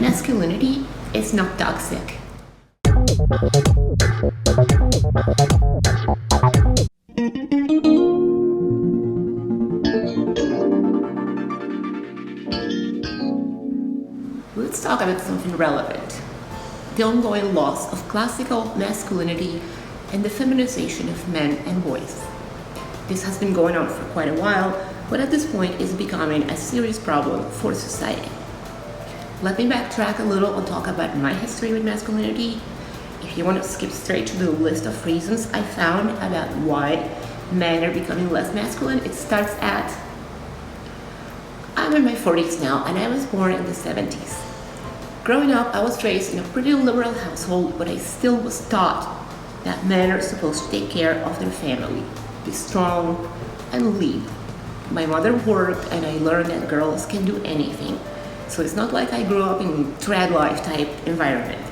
Masculinity is not toxic. Let's talk about something relevant. The ongoing loss of classical masculinity and the feminization of men and boys. This has been going on for quite a while, but at this point is becoming a serious problem for society. Let me backtrack a little and talk about my history with masculinity. If you want to skip straight to the list of reasons I found about why men are becoming less masculine, it starts at I'm in my 40s now, and I was born in the 70s. Growing up, I was raised in a pretty liberal household, but I still was taught that men are supposed to take care of their family, be strong, and lead. My mother worked, and I learned that girls can do anything. So it's not like I grew up in a trad life type environment.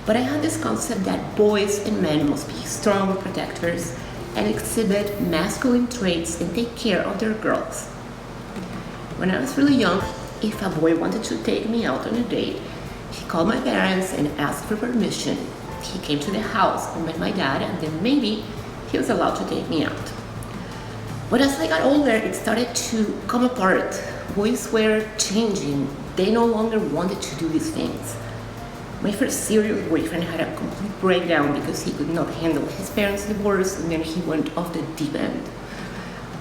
But I had this concept that boys and men must be strong protectors and exhibit masculine traits and take care of their girls. When I was really young, if a boy wanted to take me out on a date, he called my parents and asked for permission. He came to the house and met my dad, and then maybe he was allowed to take me out. But as I got older, it started to come apart. Boys were changing. They no longer wanted to do these things. My first serious boyfriend had a complete breakdown because he could not handle his parents' divorce, and then he went off the deep end.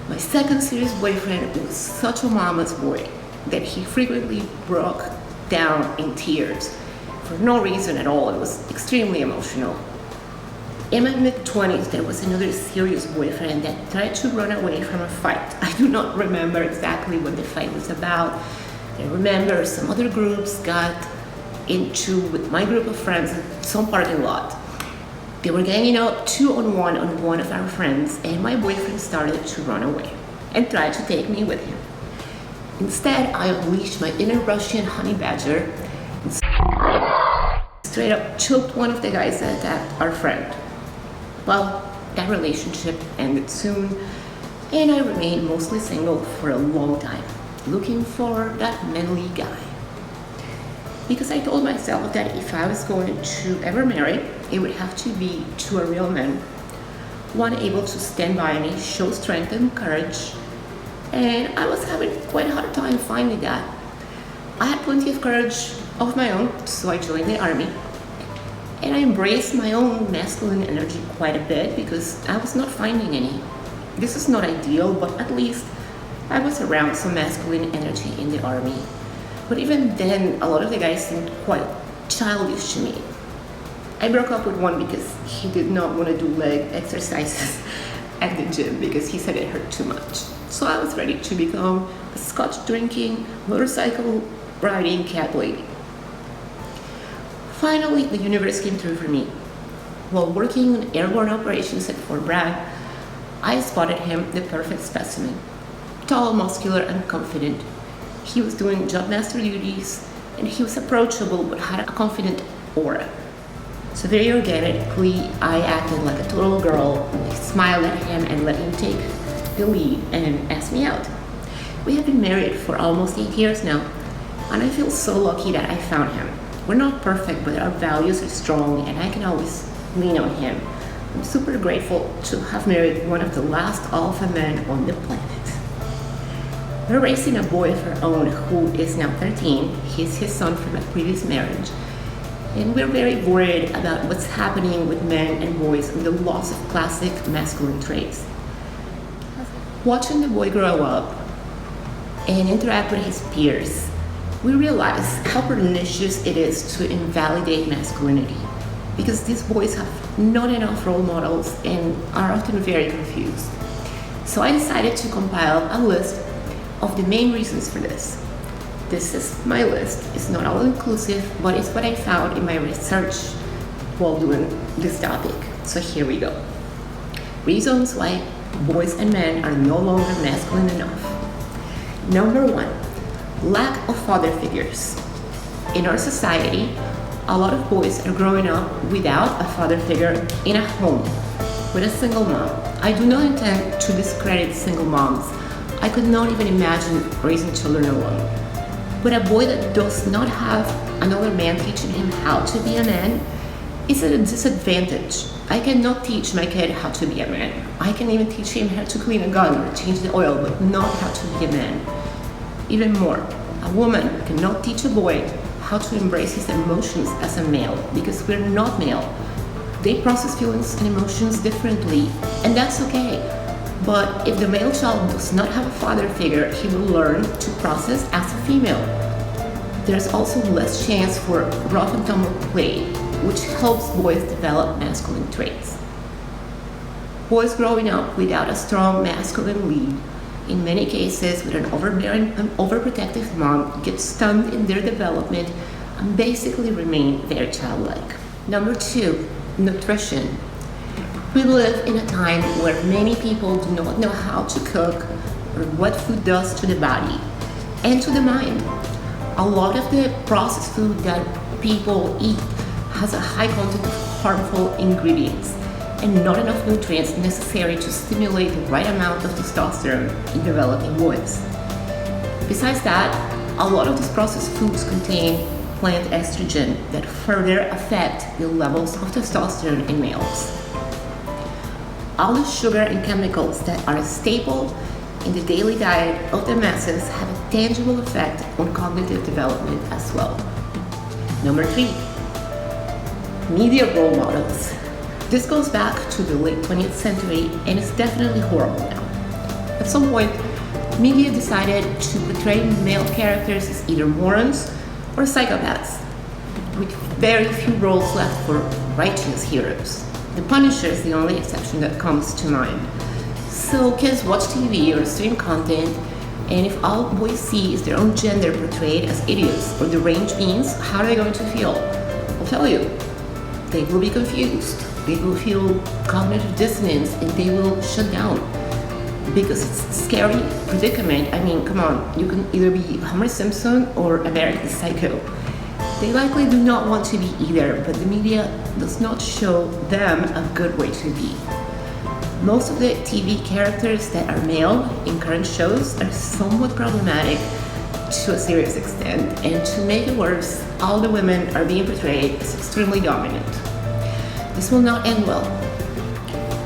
My second serious boyfriend was such a mama's boy that he frequently broke down in tears for no reason at all. It was extremely emotional. In my mid-20s, there was another serious boyfriend that tried to run away from a fight. I do not remember exactly what the fight was about. I remember some other groups got into with my group of friends in some parking lot. They were ganging up 2-on-1 on one of our friends, and my boyfriend started to run away and tried to take me with him. Instead, I unleashed my inner Russian honey badger and straight up choked one of the guys that attacked our friend. Well, that relationship ended soon, and I remained mostly single for a long time, looking for that manly guy. Because I told myself that if I was going to ever marry, it would have to be to a real man, one able to stand by me, show strength and courage, and I was having quite a hard time finding that. I had plenty of courage of my own, so I joined the army, and I embraced my own masculine energy quite a bit because I was not finding any. This is not ideal, but at least I was around some masculine energy in the army. But even then, a lot of the guys seemed quite childish to me. I broke up with one because he did not want to do leg exercises at the gym because he said it hurt too much. So I was ready to become a scotch drinking, motorcycle riding cat lady. Finally, the universe came through for me. While working on airborne operations at Fort Bragg, I spotted him, the perfect specimen. Tall, muscular, and confident. He was doing job master duties, and he was approachable but had a confident aura. So very organically, I acted like a total girl. I smiled at him and let him take the lead and asked me out. We have been married for almost 8 years now, and I feel so lucky that I found him. We're not perfect, but our values are strong, and I can always lean on him. I'm super grateful to have married one of the last alpha men on the planet. We're raising a boy of our own who is now 13. He's his son from a previous marriage. And we're very worried about what's happening with men and boys and the loss of classic masculine traits. Watching the boy grow up and interact with his peers, we realize how pernicious it is to invalidate masculinity because these boys have not enough role models and are often very confused. So I decided to compile a list of the main reasons for this. This is my list. It's not all inclusive, but it's what I found in my research while doing this topic. So here we go. Reasons why boys and men are no longer masculine enough. Number 1, lack of father figures. In our society, a lot of boys are growing up without a father figure in a home, with a single mom. I do not intend to discredit single moms. I could not even imagine raising children alone. But a boy that does not have another man teaching him how to be a man is at a disadvantage. I cannot teach my kid how to be a man. I can even teach him how to clean a gun or change the oil, but not how to be a man. Even more, a woman cannot teach a boy how to embrace his emotions as a male, because we're not male. They process feelings and emotions differently, and that's okay. But if the male child does not have a father figure, he will learn to process as a female. There's also less chance for rough and tumble play, which helps boys develop masculine traits. Boys growing up without a strong masculine lead, in many cases with an overbearing and overprotective mom, get stunned in their development and basically remain very childlike. Number 2, nutrition. We live in a time where many people do not know how to cook or what food does to the body and to the mind. A lot of the processed food that people eat has a high content of harmful ingredients and not enough nutrients necessary to stimulate the right amount of testosterone in developing boys. Besides that, a lot of these processed foods contain plant estrogen that further affect the levels of testosterone in males. All the sugar and chemicals that are a staple in the daily diet of the masses have a tangible effect on cognitive development as well. Number 3, media role models. This goes back to the late 20th century and is definitely horrible now. At some point, media decided to portray male characters as either morons or psychopaths, with very few roles left for righteous heroes. The Punisher is the only exception that comes to mind. So kids watch TV or stream content, and if all boys see is their own gender portrayed as idiots or deranged beings, how are they going to feel? I'll tell you, they will be confused. They will feel cognitive dissonance and they will shut down because it's a scary predicament. I mean, come on, you can either be Homer Simpson or American Psycho. They likely do not want to be either, but the media does not show them a good way to be. Most of the TV characters that are male in current shows are somewhat problematic to a serious extent, and to make it worse, all the women are being portrayed as extremely dominant. This will not end well.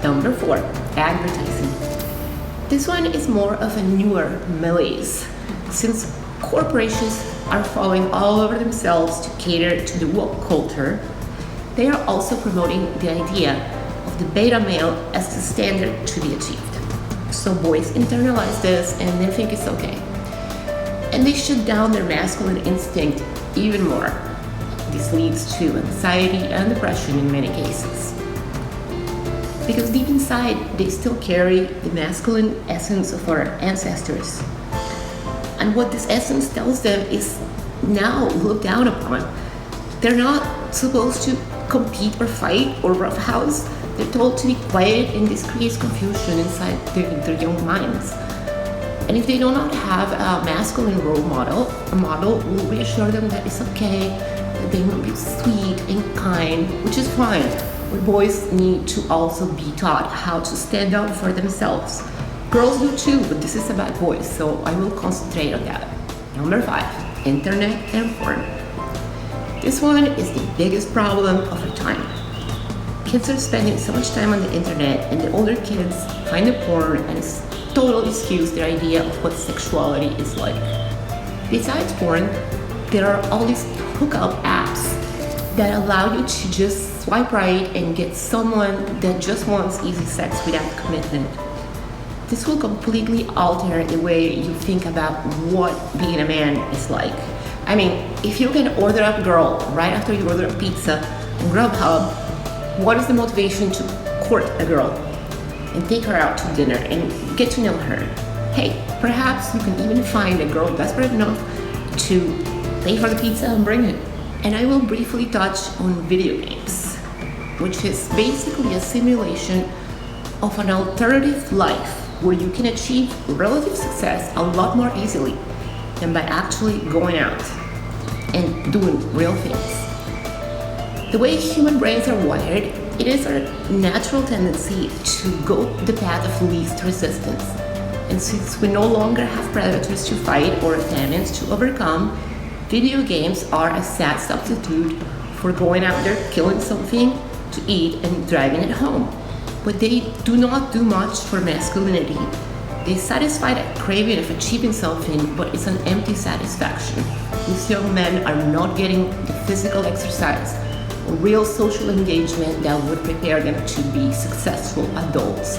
Number 4, advertising. This one is more of a newer malaise, since corporations are falling all over themselves to cater to the woke culture. They are also promoting the idea of the beta male as the standard to be achieved. So boys internalize this and they think it's okay. And they shut down their masculine instinct even more. This leads to anxiety and depression in many cases. Because deep inside, they still carry the masculine essence of our ancestors. And what this essence tells them is now looked down upon. They're not supposed to compete or fight or roughhouse. They're told to be quiet, and this creates confusion inside their young minds. And if they do not have a masculine role model, a model will reassure them that it's okay, that they will be sweet and kind, which is fine. But boys need to also be taught how to stand up for themselves. Girls do too, but this is about boys, so I will concentrate on that. Number 5, internet and porn. This one is the biggest problem of our time. Kids are spending so much time on the internet, and the older kids find the porn and it's totally skews their idea of what sexuality is like. Besides porn, there are all these hookup apps that allow you to just swipe right and get someone that just wants easy sex without commitment. This will completely alter the way you think about what being a man is like. I mean, if you can order up a girl right after you order a pizza on Grubhub, what is the motivation to court a girl and take her out to dinner and get to know her? Hey, perhaps you can even find a girl desperate enough to pay for the pizza and bring it. And I will briefly touch on video games, which is basically a simulation of an alternative life where you can achieve relative success a lot more easily than by actually going out and doing real things. The way human brains are wired, it is our natural tendency to go the path of least resistance. And since we no longer have predators to fight or famines to overcome, Video games are a sad substitute for going out there, killing something to eat, and driving it home. But they do not do much for masculinity. They satisfy that craving of achieving something, but it's an empty satisfaction. These young men are not getting the physical exercise or real social engagement that would prepare them to be successful adults,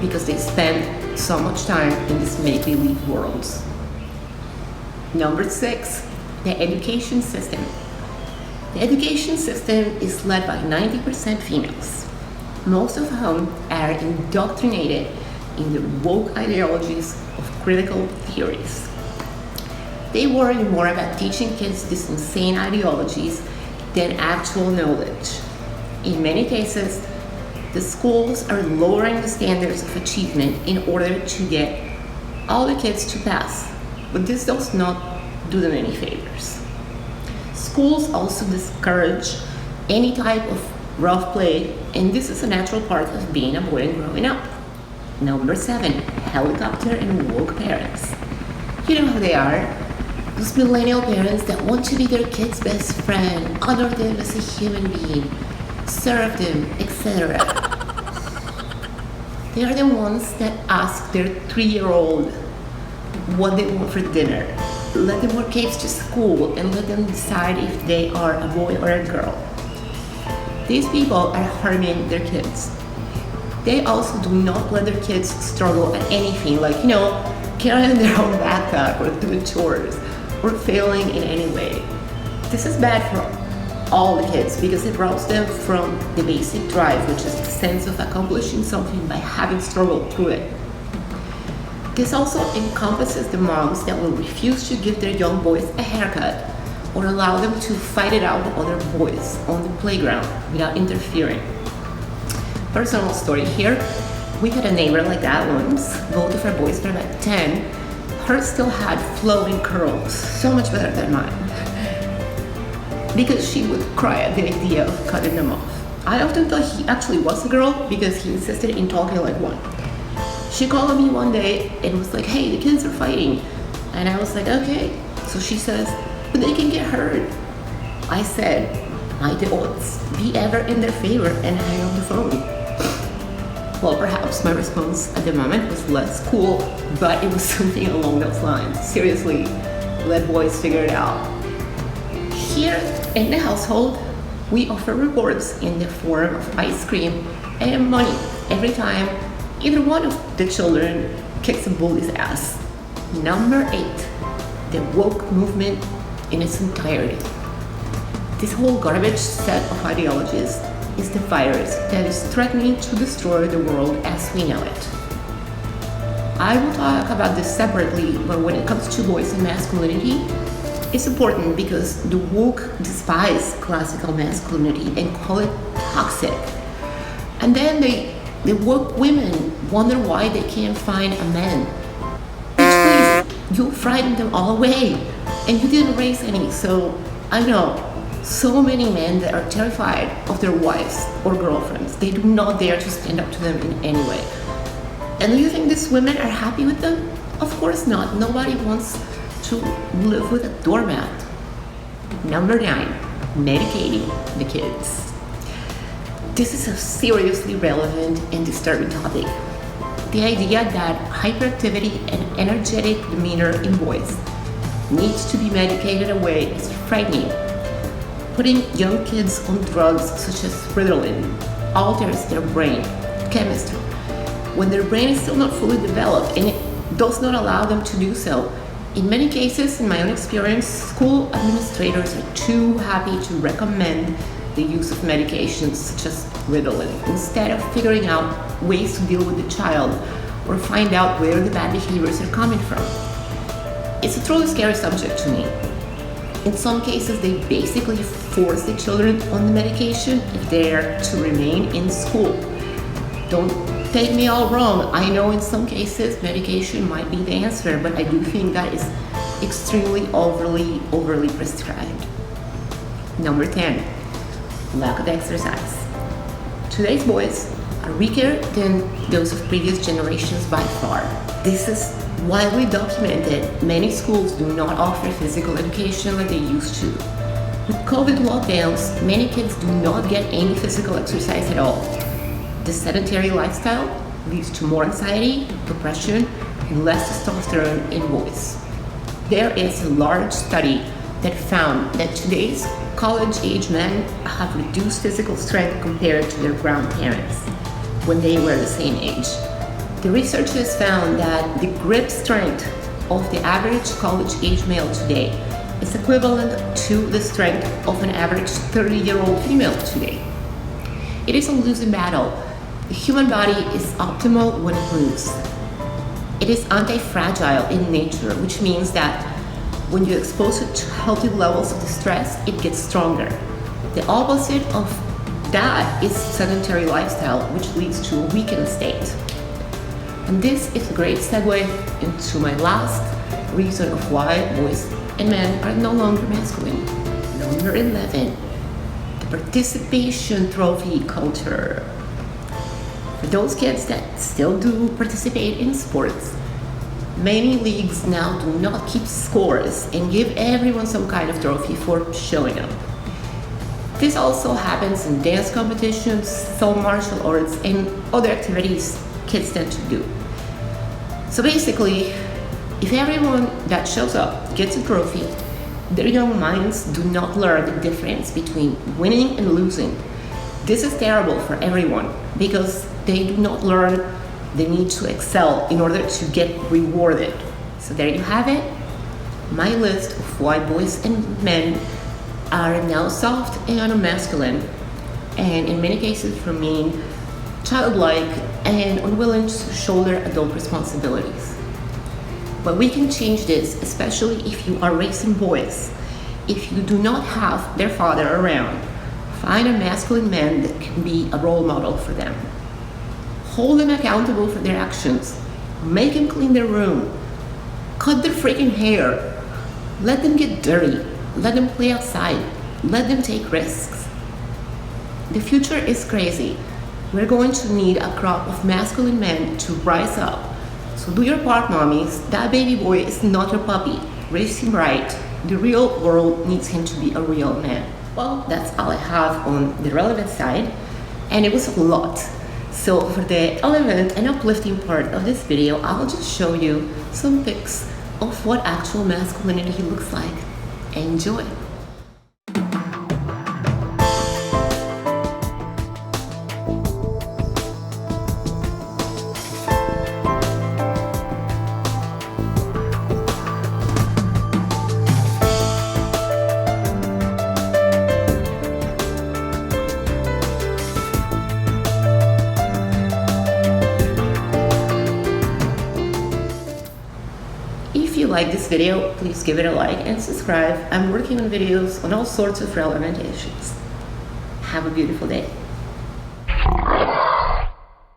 because they spend so much time in these make-believe worlds. Number 6, the education system. The education system is led by 90% females, most of whom are indoctrinated in the woke ideologies of critical theories. They worry more about teaching kids these insane ideologies than actual knowledge. In many cases, the schools are lowering the standards of achievement in order to get all the kids to pass, but this does not do them any favors. Schools also discourage any type of rough play, and this is a natural part of being a boy and growing up. Number 7, helicopter and woke parents. You know how they are. Those millennial parents that want to be their kid's best friend, honor them as a human being, serve them, etc. They are the ones that ask their 3-year-old what they want for dinner. Let them wear capes to school and let them decide if they are a boy or a girl. These people are harming their kids. They also do not let their kids struggle at anything, like, carrying their own backpack or doing chores or failing in any way. This is bad for all the kids because it robs them from the basic drive, which is the sense of accomplishing something by having struggled through it. This also encompasses the moms that will refuse to give their young boys a haircut or allow them to fight it out with other boys on the playground without interfering. Personal story here. We had a neighbor like that once. Both of our boys were about 10. Hers still had flowing curls, so much better than mine, because she would cry at the idea of cutting them off. I often thought he actually was a girl because he insisted in talking like one. She called me one day and was like, "Hey, the kids are fighting." And I was like, "Okay." So she says, "But they can get hurt." I said, "Might the odds be ever in their favor?" and hang up the phone. Well, perhaps my response at the moment was less cool, but it was something along those lines. Seriously, let boys figure it out. Here in the household, we offer rewards in the form of ice cream and money every time either one of the children kicks a bully's ass. Number 8, the woke movement in its entirety. This whole garbage set of ideologies is the virus that is threatening to destroy the world as we know it. I will talk about this separately, but when it comes to boys and masculinity, it's important because the woke despise classical masculinity and call it toxic. And then the woke women wonder why they can't find a man. Which means you frightened them all away, and you didn't raise any. So I know so many men that are terrified of their wives or girlfriends. They do not dare to stand up to them in any way. And do you think these women are happy with them? Of course not. Nobody wants to live with a doormat. Number 9, medicating the kids. This is a seriously relevant and disturbing topic. The idea that hyperactivity and energetic demeanor in boys needs to be medicated away is frightening. Putting young kids on drugs such as Ritalin alters their brain chemistry when their brain is still not fully developed, and it does not allow them to do so. In many cases, in my own experience, school administrators are too happy to recommend the use of medications such as Ritalin instead of figuring out ways to deal with the child or find out where the bad behaviors are coming from. It's a truly scary subject to me. In some cases, they basically force the children on the medication if they're to remain in school. Don't take me all wrong. I know in some cases medication might be the answer, but I do think that is extremely overly prescribed. Number 10, lack of exercise. Today's boys are weaker than those of previous generations by far. This is Widely documented, many schools do not offer physical education like they used to. With COVID lockdowns, many kids do not get any physical exercise at all. The sedentary lifestyle leads to more anxiety, depression, and less testosterone in boys. There is a large study that found that today's college-age men have reduced physical strength compared to their grandparents when they were the same age. The researchers found that the grip strength of the average college-age male today is equivalent to the strength of an average 30-year-old female today. It is a losing battle. The human body is optimal when it moves. It is anti-fragile in nature, which means that when you expose it to healthy levels of distress, it gets stronger. The opposite of that is sedentary lifestyle, which leads to a weakened state. And this is a great segue into my last reason of why boys and men are no longer masculine. Number 11, the participation trophy culture. For those kids that still do participate in sports, many leagues now do not keep scores and give everyone some kind of trophy for showing up. This also happens in dance competitions, some martial arts, and other activities kids tend to do. So basically, if everyone that shows up gets a trophy, their young minds do not learn the difference between winning and losing. This is terrible for everyone because they do not learn the need to excel in order to get rewarded. So there you have it, my list of why boys and men are now soft and masculine, and in many cases for me, childlike and unwilling to shoulder adult responsibilities. But we can change this, especially if you are raising boys. If you do not have their father around, find a masculine man that can be a role model for them. Hold them accountable for their actions. Make them clean their room. Cut their freaking hair. Let them get dirty. Let them play outside. Let them take risks. The future is crazy. We're going to need a crop of masculine men to rise up. So do your part, mommies. That baby boy is not your puppy. Raise him right. The real world needs him to be a real man. Well, that's all I have on the relevant side, and it was a lot. So for the relevant and uplifting part of this video, I'll just show you some pics of what actual masculinity looks like. Enjoy! If you like this video, please give it a like and subscribe. I'm working on videos on all sorts of relevant issues. Have a beautiful day.